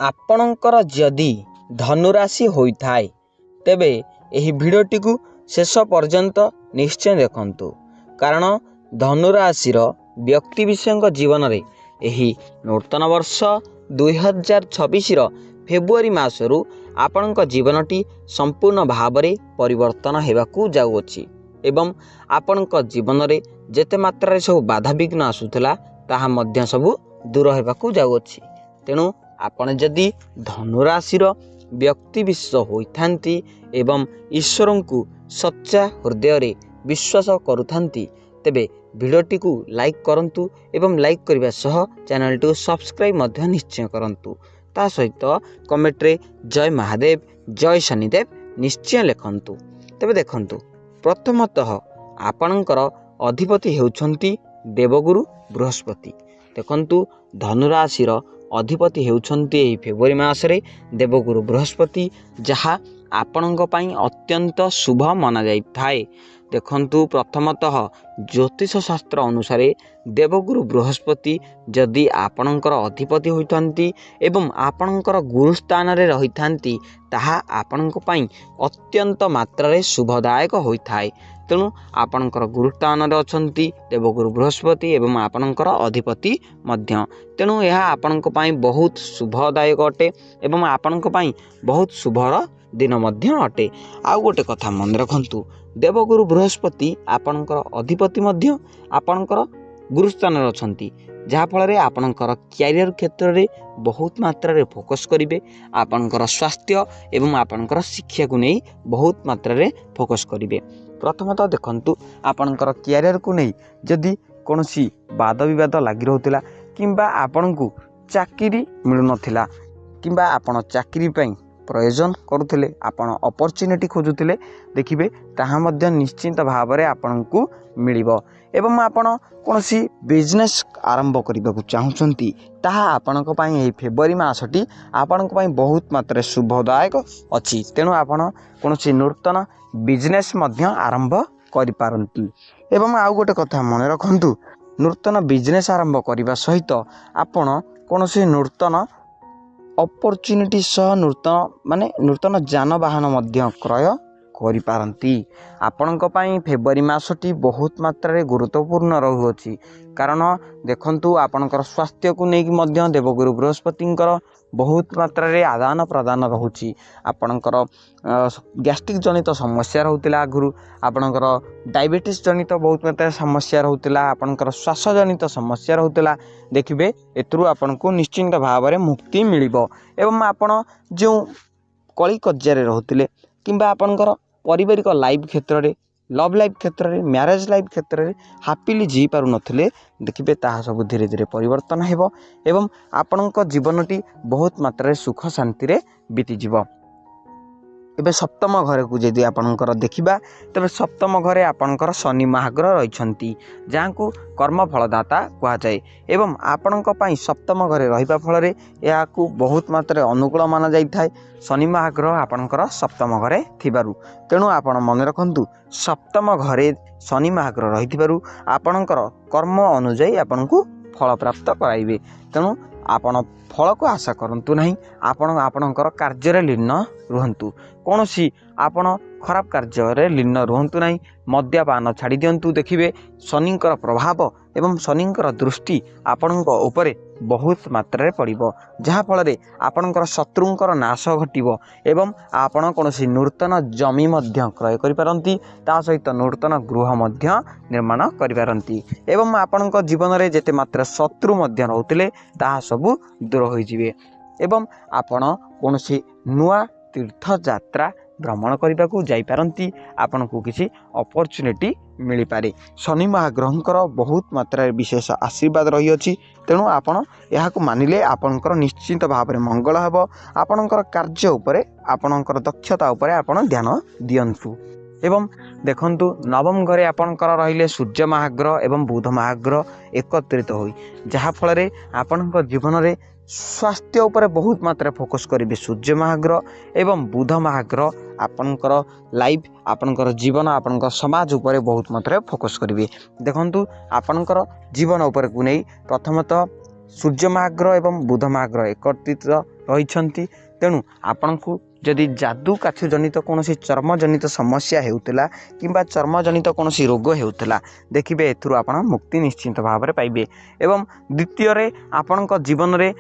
ଆପଣଙ୍କର ଯଦି ଧନୁରାଶି ହୋଇଥାଏ ତେବେ ଏହି ଭିଡ଼ିଓଟିକୁ ଶେଷ ପର୍ଯ୍ୟନ୍ତ ନିଶ୍ଚୟ ଦେଖନ୍ତୁ, କାରଣ ଧନୁରାଶିର ବ୍ୟକ୍ତିବିଶେଷଙ୍କ ଜୀବନରେ ଏହି ନୂତନ ବର୍ଷ 2026ର ଫେବୃଆରୀ ମାସରୁ ଆପଣଙ୍କ ଜୀବନଟି ସମ୍ପୂର୍ଣ୍ଣ ଭାବରେ ପରିବର୍ତ୍ତନ ହେବାକୁ ଯାଉଅଛି ଏବଂ ଆପଣଙ୍କ ଜୀବନରେ ଯେତେ ମାତ୍ରାରେ ସବୁ ବାଧାବିଘ୍ନ ଆସୁଥିଲା ତାହା ମଧ୍ୟ ସବୁ ଦୂର ହେବାକୁ ଯାଉଅଛି। ତେଣୁ ଆପଣ ଯଦି ଧନୁରାଶିର ବ୍ୟକ୍ତିବିଶେଷ ହୋଇଥାନ୍ତି ଏବଂ ଈଶ୍ୱରଙ୍କୁ ସଚ୍ଚା ହୃଦୟରେ ବିଶ୍ୱାସ କରୁଥାନ୍ତି ତେବେ ଭିଡ଼ିଓଟିକୁ ଲାଇକ୍ କରନ୍ତୁ ଏବଂ ଲାଇକ୍ କରିବା ସହ ଚ୍ୟାନେଲଟିକୁ ସବସ୍କ୍ରାଇବ୍ ମଧ୍ୟ ନିଶ୍ଚୟ କରନ୍ତୁ। ତା ସହିତ କମେଣ୍ଟରେ ଜୟ ମହାଦେବ ଜୟ ଶନିଦେବ ନିଶ୍ଚୟ ଲେଖନ୍ତୁ। ତେବେ ଦେଖନ୍ତୁ, ପ୍ରଥମତଃ ଆପଣଙ୍କର ଅଧିପତି ହେଉଛନ୍ତି ଦେବଗୁରୁ ବୃହସ୍ପତି। ଦେଖନ୍ତୁ, ଧନୁରାଶିର ଅଧିପତି ହେଉଛନ୍ତି ଏହି ଫେବୃଆରୀ ମାସରେ ଦେବଗୁରୁ ବୃହସ୍ପତି, ଯାହା ଆପଣଙ୍କ ପାଇଁ ଅତ୍ୟନ୍ତ ଶୁଭ ମନାଯାଇଥାଏ। ଦେଖନ୍ତୁ, ପ୍ରଥମତଃ ଜ୍ୟୋତିଷ ଶାସ୍ତ୍ର ଅନୁସାରେ ଦେବଗୁରୁ ବୃହସ୍ପତି ଯଦି ଆପଣଙ୍କର ଅଧିପତି ହୋଇଥାନ୍ତି ଏବଂ ଆପଣଙ୍କର ଗୁରୁ ସ୍ଥାନରେ ରହିଥାନ୍ତି ତାହା ଆପଣଙ୍କ ପାଇଁ ଅତ୍ୟନ୍ତ ମାତ୍ରାରେ ଶୁଭଦାୟକ ହୋଇଥାଏ। ତେଣୁ ଆପଣଙ୍କର ଗୁରୁ ସ୍ଥାନରେ ଅଛନ୍ତି ଦେବଗୁରୁ ବୃହସ୍ପତି ଏବଂ ଆପଣଙ୍କର ଅଧିପତି ମଧ୍ୟ। ତେଣୁ ଏହା ଆପଣଙ୍କ ପାଇଁ ବହୁତ ଶୁଭଦାୟକ ଅଟେ ଏବଂ ଆପଣଙ୍କ ପାଇଁ ବହୁତ ଶୁଭର ଦିନ ମଧ୍ୟ ଅଟେ। ଆଉ ଗୋଟେ କଥା ମନେ ରଖନ୍ତୁ, ଦେବଗୁରୁ ବୃହସ୍ପତି ଆପଣଙ୍କର ଅଧିପତି ମଧ୍ୟ ଆପଣଙ୍କର ଗୁରୁସ୍ଥାନରେ ଅଛନ୍ତି, ଯାହାଫଳରେ ଆପଣଙ୍କର କ୍ୟାରିୟର କ୍ଷେତ୍ରରେ ବହୁତ ମାତ୍ରାରେ ଫୋକସ୍ କରିବେ। ଆପଣଙ୍କର ସ୍ୱାସ୍ଥ୍ୟ ଏବଂ ଆପଣଙ୍କର ଶିକ୍ଷାକୁ ନେଇ ବହୁତ ମାତ୍ରାରେ ଫୋକସ୍ କରିବେ। ପ୍ରଥମତଃ ଦେଖନ୍ତୁ, ଆପଣଙ୍କର କ୍ୟାରିୟରକୁ ନେଇ ଯଦି କୌଣସି ବାଦ ବିବାଦ ଲାଗି ରହୁଥିଲା କିମ୍ବା ଆପଣଙ୍କୁ ଚାକିରି ମିଳୁନଥିଲା କିମ୍ବା ଆପଣ ଚାକିରି ପାଇଁ ପ୍ରୟୋଜନ କରୁଥିଲେ, ଆପଣ ଅପରଚ୍ୟୁନିଟି ଖୋଜୁଥିଲେ, ଦେଖିବେ ତାହା ମଧ୍ୟ ନିଶ୍ଚିତ ଭାବରେ ଆପଣଙ୍କୁ ମିଳିବ। ଏବଂ ଆପଣ କୌଣସି ବିଜନେସ୍ ଆରମ୍ଭ କରିବାକୁ ଚାହୁଁଛନ୍ତି ତାହା ଆପଣଙ୍କ ପାଇଁ ଏହି ଫେବୃଆରୀ ମାସଟି ଆପଣଙ୍କ ପାଇଁ ବହୁତ ମାତ୍ରାରେ ଶୁଭଦାୟକ ଅଛି। ତେଣୁ ଆପଣ କୌଣସି ନୂତନ ବିଜନେସ୍ ମଧ୍ୟ ଆରମ୍ଭ କରିପାରନ୍ତି। ଏବଂ ଆଉ ଗୋଟେ କଥା ମନେ ରଖନ୍ତୁ, ନୂତନ ବିଜନେସ୍ ଆରମ୍ଭ କରିବା ସହିତ ଆପଣ କୌଣସି ନୂତନ ଅପରଚ୍ୟୁନିଟି ସହ ନୂତନ ଯାନବାହନ ମଧ୍ୟ କ୍ରୟ କରିପାରନ୍ତି। ଆପଣଙ୍କ ପାଇଁ ଫେବୃଆରୀ ମାସଟି ବହୁତ ମାତ୍ରାରେ ଗୁରୁତ୍ୱପୂର୍ଣ୍ଣ ରହୁଅଛି, କାରଣ ଦେଖନ୍ତୁ ଆପଣଙ୍କର ସ୍ୱାସ୍ଥ୍ୟକୁ ନେଇକି ମଧ୍ୟ ଦେବଗୁରୁ ବୃହସ୍ପତିଙ୍କର ବହୁତ ମାତ୍ରାରେ ଆଦାନ ପ୍ରଦାନ ରହୁଛି। ଆପଣଙ୍କର ଗ୍ୟାଷ୍ଟ୍ରିକ୍ ଜନିତ ସମସ୍ୟା ରହୁଥିଲା, ଆଗରୁ ଆପଣଙ୍କର ଡାଇବେଟିସ୍ ଜନିତ ବହୁତ ମାତ୍ରାରେ ସମସ୍ୟା ରହୁଥିଲା, ଆପଣଙ୍କର ଶ୍ୱାସ ଜନିତ ସମସ୍ୟା ରହୁଥିଲା, ଦେଖିବେ ଏଥିରୁ ଆପଣଙ୍କୁ ନିଶ୍ଚିନ୍ତ ଭାବରେ ମୁକ୍ତି ମିଳିବ। ଏବଂ ଆପଣ ଯେଉଁ କଳି କଜିଆରେ ରହୁଥିଲେ କିମ୍ବା ଆପଣଙ୍କର ପାରିବାରିକ ଲାଇଫ୍ କ୍ଷେତ୍ରରେ, ଲଭ୍ ଲାଇଫ୍ କ୍ଷେତ୍ରରେ, ମ୍ୟାରେଜ୍ ଲାଇଫ୍ କ୍ଷେତ୍ରରେ ହାପିଲି ଜିଇ ପାରୁନଥିଲେ, ଦେଖିବେ ତାହା ସବୁ ଧୀରେ ଧୀରେ ପରିବର୍ତ୍ତନ ହେବ ଏବଂ ଆପଣଙ୍କ ଜୀବନଟି ବହୁତ ମାତ୍ରାରେ ସୁଖ ଶାନ୍ତିରେ ବିତିଯିବ। ଏବେ ସପ୍ତମ ଘରକୁ ଯଦି ଆପଣଙ୍କର ଦେଖିବା, ତେବେ ସପ୍ତମ ଘରେ ଆପଣଙ୍କର ଶନି ମହାଗ୍ରହ ରହିଛନ୍ତି, ଯାହାଙ୍କୁ କର୍ମଫଳଦାତା କୁହାଯାଏ ଏବଂ ଆପଣଙ୍କ ପାଇଁ ସପ୍ତମ ଘରେ ରହିବା ଫଳରେ ଏହାକୁ ବହୁତ ମାତ୍ରାରେ ଅନୁକୂଳ ମାନାଯାଇଥାଏ ଶନି ମହାଗ୍ରହ ଆପଣଙ୍କର ସପ୍ତମ ଘରେ ଥିବାରୁ। ତେଣୁ ଆପଣ ମନେ ରଖନ୍ତୁ, ସପ୍ତମ ଘରେ ଶନି ମହାଗ୍ରହ ରହିଥିବାରୁ ଆପଣଙ୍କର କର୍ମ ଅନୁଯାୟୀ ଆପଣଙ୍କୁ ଫଳ ପ୍ରାପ୍ତ କରାଇବେ। ତେଣୁ ଆପଣ ଫଳକୁ ଆଶା କରନ୍ତୁ ନାହିଁ, ଆପଣ ଆପଣଙ୍କର କାର୍ଯ୍ୟରେ ଲୀନ ରୁହନ୍ତୁ। କୌଣସି ଆପଣ ଖରାପ କାର୍ଯ୍ୟରେ ଲୀନ ରୁହନ୍ତୁ ନାହିଁ, ମଦ୍ୟପାନ ଛାଡ଼ି ଦିଅନ୍ତୁ। ଦେଖିବେ ଶନିଙ୍କର ପ୍ରଭାବ ଏବଂ ଶନିଙ୍କର ଦୃଷ୍ଟି ଆପଣଙ୍କ ଉପରେ ବହୁତ ମାତ୍ରାରେ ପଡ଼ିବ, ଯାହାଫଳରେ ଆପଣଙ୍କର ଶତ୍ରୁଙ୍କର ନାଶ ଘଟିବ ଏବଂ ଆପଣ କୌଣସି ନୂତନ ଜମି ମଧ୍ୟ କ୍ରୟ କରିପାରନ୍ତି, ତା ସହିତ ନୂତନ ଗୃହ ମଧ୍ୟ ନିର୍ମାଣ କରିପାରନ୍ତି ଏବଂ ଆପଣଙ୍କ ଜୀବନରେ ଯେତେ ମାତ୍ରା ଶତ୍ରୁ ମଧ୍ୟ ରହୁଥିଲେ ତାହା ସବୁ ଦୂର ହୋଇଯିବେ ଏବଂ ଆପଣ କୌଣସି ନୂଆ ତୀର୍ଥଯାତ୍ରା ଭ୍ରମଣ କରିବାକୁ ଯାଇପାରନ୍ତି। ଆପଣଙ୍କୁ କିଛି ଅପରଚ୍ୟୁନିଟି ମିଳିପାରେ। ଶନି ମହାଗ୍ରହଙ୍କର ବହୁତ ମାତ୍ରାରେ ବିଶେଷ ଆଶୀର୍ବାଦ ରହିଅଛି, ତେଣୁ ଆପଣ ଏହାକୁ ମାନିଲେ ଆପଣଙ୍କର ନିଶ୍ଚିତ ଭାବରେ ମଙ୍ଗଳ ହେବ। ଆପଣଙ୍କର କାର୍ଯ୍ୟ ଉପରେ, ଆପଣଙ୍କର ଦକ୍ଷତା ଉପରେ ଆପଣ ଧ୍ୟାନ ଦିଅନ୍ତୁ। ଏବଂ ଦେଖନ୍ତୁ, ନବମ ଘରେ ଆପଣଙ୍କର ରହିଲେ ସୂର୍ଯ୍ୟ ମହାଗ୍ରହ ଏବଂ ବୁଧ ମହାଗ୍ରହ ଏକତ୍ରିତ ହୋଇ, ଯାହାଫଳରେ ଆପଣଙ୍କ ଜୀବନରେ ସ୍ୱାସ୍ଥ୍ୟ ଉପରେ ବହୁତ ମାତ୍ରାରେ ଫୋକସ୍ କରିବେ ସୂର୍ଯ୍ୟ ମହାଗ୍ରହ ଏବଂ ବୁଧ ମହାଗ୍ରହ ଆପଣଙ୍କର ଲାଇଫ୍, ଆପଣଙ୍କର ଜୀବନ, ଆପଣଙ୍କ ସମାଜ ଉପରେ ବହୁତ ମାତ୍ରାରେ ଫୋକସ୍ କରିବେ। ଦେଖନ୍ତୁ, ଆପଣଙ୍କର ଜୀବନ ଉପରକୁ ନେଇ ପ୍ରଥମତଃ सूर्य महाग्रह एवं बुध महाग्रह एकत्रित रही। तेणु आपण को जदि जादू काछु जनित कौन चर्म जनित समस्या होउतला किंबा चर्म जनित कौन रोग होउतला देखिए एथुरु आपण मुक्ति निश्चिंत भाव में पाइबे। एवं द्वितीय रे आपण जीवन रे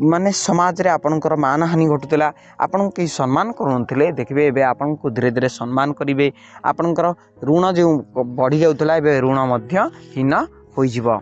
माने समाज रे आपणकर मानहानि घटुला, आपण के सम्मान करुनथिले देखिए एबे आपण को धीरे धीरे सम्मान करिवे। आपणकर ऋण जो बढ़ी जाउतला एबे ऋण मध्य हीन होई जिवो।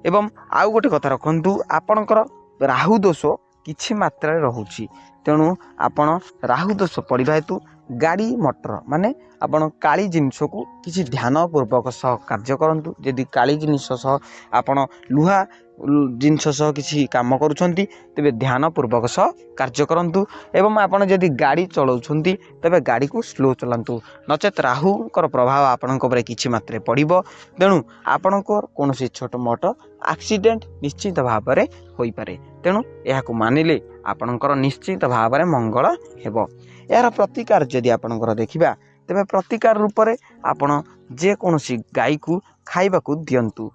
एवं आउ गोटे कथा रखंतु आपणकर राहु दोष किछि मात्रा रे रहुछि। तेणु आपण राहु दोष पड़िबा हेतु गाड़ी मोटर माने आपण काली जिनिस को किछि ध्यान पूर्वक सह कार्य करंतु। यदि काली जिनिस सह आपण लुहा जिनिस सह किछि काम करूछंती तेबे ध्यान पूर्वक सह कार्य करंतु। एवं आपण यदि गाड़ी चलाउछंती तेबे गाड़ी को स्लो चलांतु, नचेत राहुकर प्रभाव आपणक उपरे किछि मात्रे पड़िबो। तेणु आपणको कोनोसी छोट मोट एक्सीडेंट निश्चित भाव में होई पारे। तेणु एहाकु मानिले आपणकर निश्चित भाव में मंगल हेबो। यार प्रतिकार जदि आपणकर देखिबा तेबे प्रतिकार रूप में आपण जे कोनोसी गाई को खाइबा को दियंतु,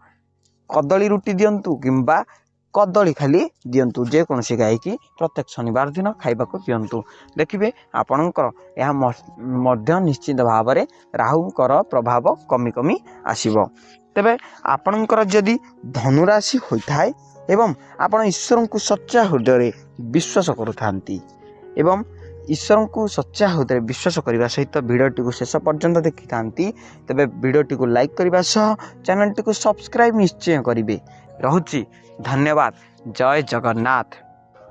कदली रुटी दियंतु किंबा कदली खाली दियंतु, जे कोनोसी गाई की प्रत्येक शनिवार दिन खाइबा को दियंतु। देखिबे आपणकर यह मध्य निश्चित भाव में राहुकर प्रभाव कमी कमी आसीबो। तेबे आपणकर जदि धनुराशि होइथाय एवं आपण ईश्वर को सच्चा हृदय विश्वास करुथांती एवं ईश्वर को सच्चा हृदय विश्वास करने सहित भिडियोटी को शेष पर्यंत देखि थांती तेबे भिडियोटी को लाइक करने सह चैनल टी को सब्सक्राइब निश्चय करेंगे। रहुछि धन्यवाद। जय जगन्नाथ।